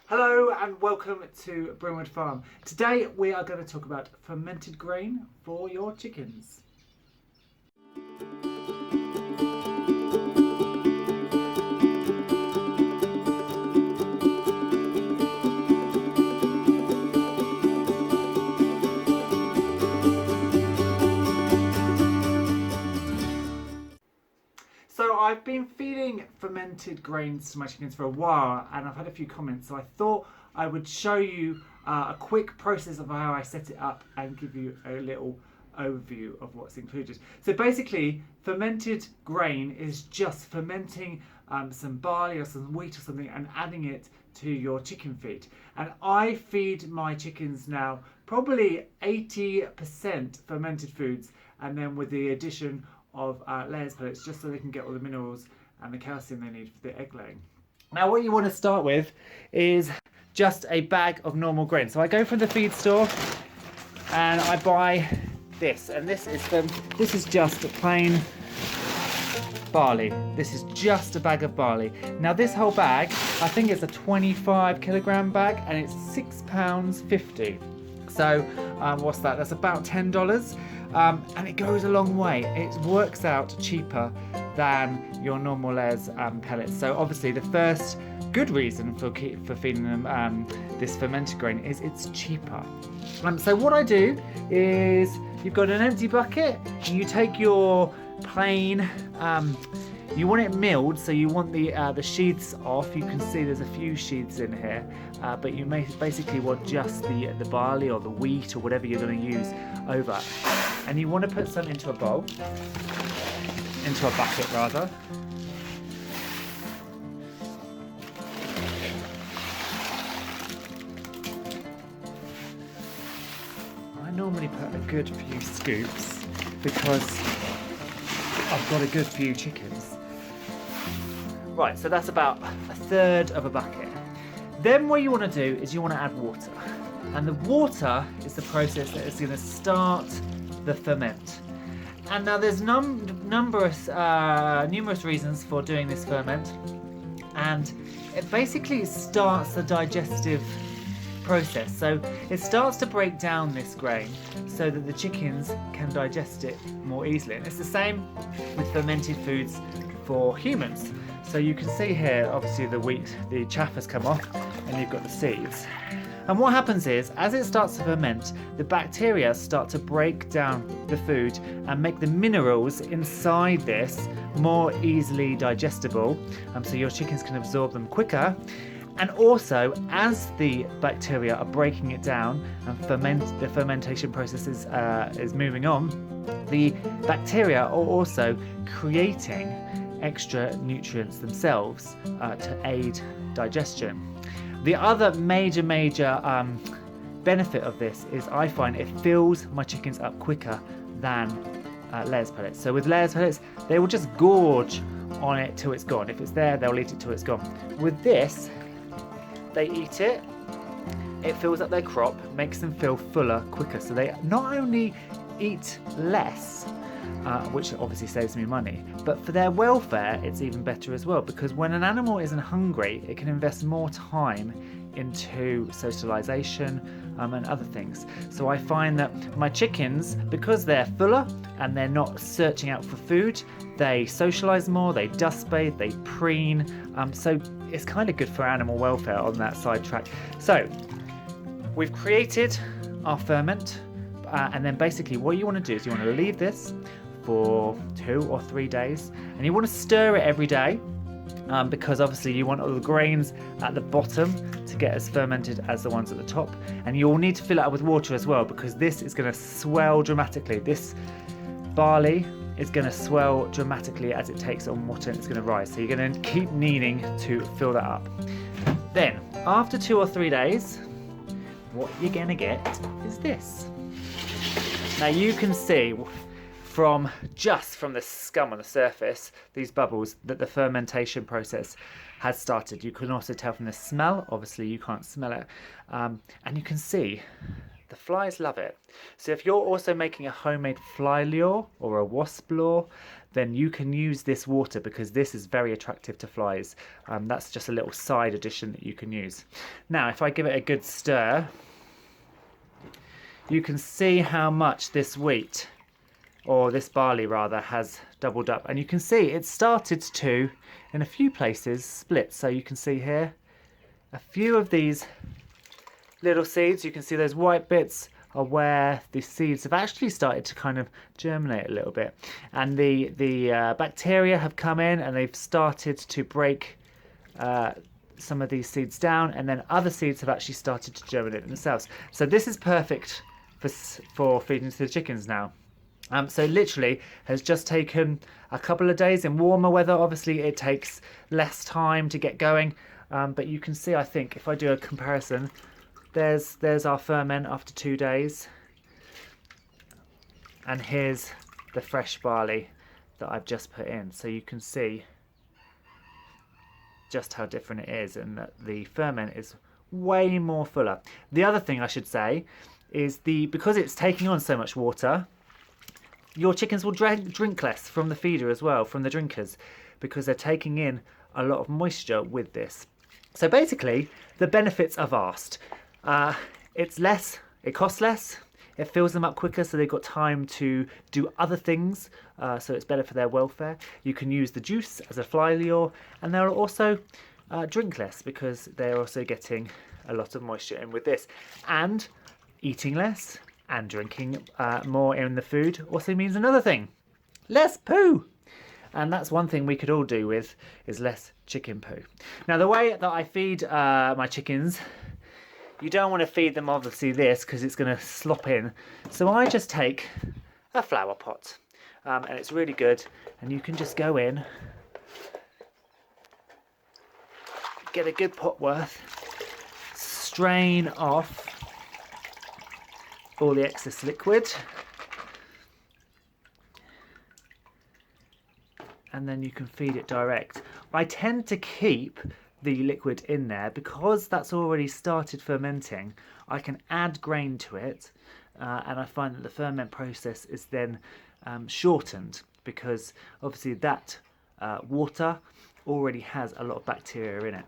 Hello and welcome to Brimwood Farm. Today we are going to talk about fermented grain for your chickens. So I've been feeding fermented grains to my chickens for a while and I've had a few comments, so I thought I would show you a quick process of how I set it up and give you a little overview of what's included. So basically, fermented grain is just fermenting some barley or some wheat or something and adding it to your chicken feed. And I feed my chickens now probably 80% fermented foods, and then with the addition of layers pellets, just so they can get all the minerals and the calcium they need for the egg laying. Now what you want to start with is just a bag of normal grain. So I go from the feed store and I buy this, and this is just plain barley. This is just a bag of barley. Now this whole bag, I think it's a 25 kilogram bag, and it's £6.50. So what's that? That's about $10. And it goes a long way. It works out cheaper than your normal layers pellets. So obviously the first good reason for feeding them this fermented grain is it's cheaper. So what I do is, you've got an empty bucket, you take your plain, you want it milled, so you want the sheaths off. You can see there's a few sheaths in here, but you may basically want just the barley or the wheat or whatever you're going to use over. And you want to put some into a bowl, into a bucket rather. I normally put a good few scoops because I've got a good few chickens. Right, so that's about a third of a bucket. Then what you want to do is you want to add water. And the water is the process that is going to start the ferment. And now there's numerous reasons for doing this ferment, and it basically starts the digestive process. So it starts to break down this grain so that the chickens can digest it more easily. And it's the same with fermented foods for humans. So you can see here, obviously the wheat, the chaff has come off, and you've got the seeds. And what happens is, as it starts to ferment, the bacteria start to break down the food and make the minerals inside this more easily digestible, so your chickens can absorb them quicker. And also, as the bacteria are breaking it down and the fermentation process is moving on, the bacteria are also creating extra nutrients themselves to aid digestion. The other major benefit of this is I find it fills my chickens up quicker than layers pellets. So with layers pellets, they will just gorge on it till it's gone. If it's there, they'll eat it till it's gone. With this, they eat it, it fills up their crop, makes them feel fuller quicker. So they not only eat less, which obviously saves me money, but for their welfare it's even better as well, because when an animal isn't hungry, it can invest more time into socialization and other things. So I find that my chickens, because they're fuller and they're not searching out for food, they socialize more, they dust bathe, they preen, so it's kind of good for animal welfare on that sidetrack. So we've created our ferment, and then basically what you want to do is you want to leave this for 2 or 3 days, and you want to stir it every day, because obviously you want all the grains at the bottom to get as fermented as the ones at the top, and you'll need to fill it up with water as well, because this is going to swell dramatically. This barley is going to swell dramatically as it takes on water, and it's going to rise, so you're going to keep needing to fill that up. Then after 2 or 3 days, what you're going to get is this. Now you can see from the scum on the surface, these bubbles, that the fermentation process has started. You can also tell from the smell, obviously you can't smell it, and you can see The flies love it. So if you're also making a homemade fly lure or a wasp lure, then you can use this water because this is very attractive to flies. That's just a little side addition that you can use. Now, if I give it a good stir, you can see how much this wheat, or this barley rather, has doubled up. And you can see it started to, in a few places, split. So you can see here, a few of these little seeds, you can see those white bits are where the seeds have actually started to kind of germinate a little bit, and the bacteria have come in and they've started to break some of these seeds down, and then other seeds have actually started to germinate themselves. So this is perfect for feeding to the chickens now. So literally has just taken a couple of days. In warmer weather, obviously it takes less time to get going, but you can see, I think if I do a comparison, there's our ferment after 2 days, and here's the fresh barley that I've just put in. So you can see just how different it is, and that the ferment is way more fuller. The other thing I should say is because it's taking on so much water, your chickens will drink less from the feeder as well, from the drinkers, because they're taking in a lot of moisture with this. So basically, the benefits are vast. It's less, it costs less, it fills them up quicker so they've got time to do other things, so it's better for their welfare. You can use the juice as a fly lure, and they'll also drink less because they're also getting a lot of moisture in with this. And eating less and drinking more in the food also means another thing: less poo. And that's one thing we could all do with, is less chicken poo. Now, the way that I feed my chickens, you don't want to feed them obviously this because it's going to slop in. So I just take a flower pot, and it's really good, and you can just go in, get a good pot worth, strain off all the excess liquid, and then you can feed it direct. I tend to keep the liquid in there because that's already started fermenting. I can add grain to it, and I find that the ferment process is then shortened because obviously that water already has a lot of bacteria in it.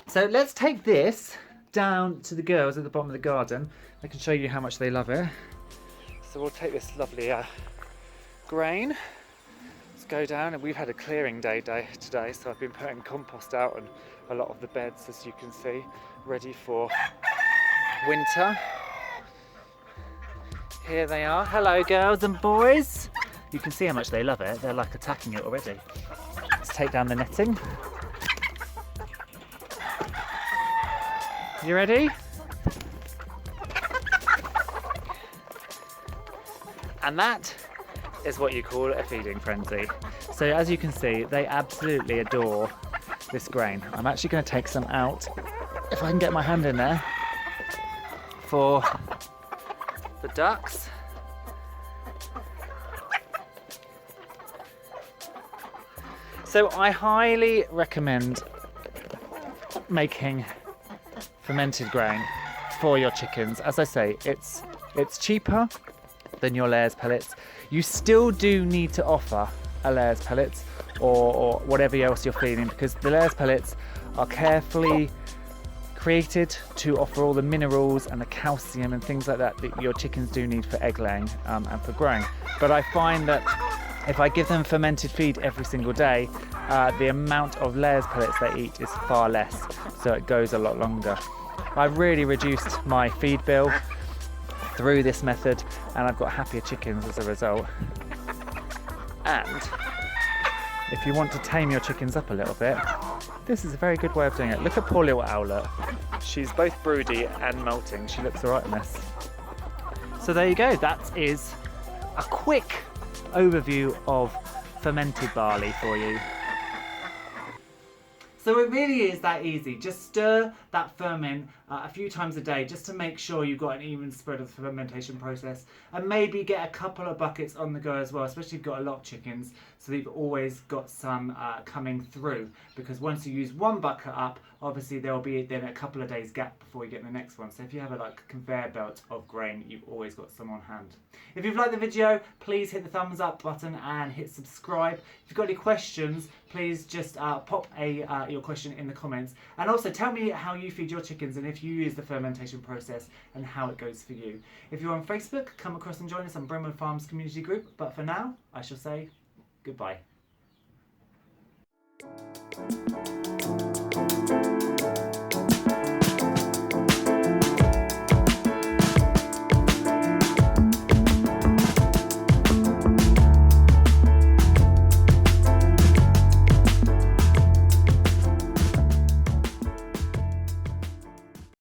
So let's take this down to the girls at the bottom of the garden. I can show you how much they love it. So we'll take this lovely grain. Let's go down, and we've had a clearing day today, so I've been putting compost out on a lot of the beds, as you can see, ready for winter. Here they are. Hello, girls and boys. You can see how much they love it. They're like attacking it already. Let's take down the netting. You ready? And that is what you call a feeding frenzy. So as you can see, they absolutely adore this grain. I'm actually going to take some out, if I can get my hand in there, for the ducks. So I highly recommend making fermented grain for your chickens. As I say, it's cheaper than your layers pellets. You still do need to offer a layers pellets or whatever else you're feeding, because the layers pellets are carefully created to offer all the minerals and the calcium and things like that that your chickens do need for egg laying and for growing. But I find that if I give them fermented feed every single day, the amount of layers pellets they eat is far less, so it goes a lot longer. I've really reduced my feed bill through this method, and I've got happier chickens as a result. And if you want to tame your chickens up a little bit, this is a very good way of doing it. Look at poor little Owlet. She's both broody and molting. She looks alright in this. So there you go. That is a quick overview of fermented barley for you. So it really is that easy. Just stir that ferment a few times a day just to make sure you've got an even spread of the fermentation process, and maybe get a couple of buckets on the go as well, especially if you've got a lot of chickens, so that you've always got some coming through, because once you use one bucket up, obviously there will be then a couple of days gap before you get the next one. So if you have a like conveyor belt of grain, you've always got some on hand. If you've liked the video, please hit the thumbs up button and hit subscribe. If you've got any questions, please just pop your question in the comments. And also tell me how you feed your chickens and if you use the fermentation process and how it goes for you. If you're on Facebook, come across and join us on Brimwood Farms community group. But for now, I shall say goodbye.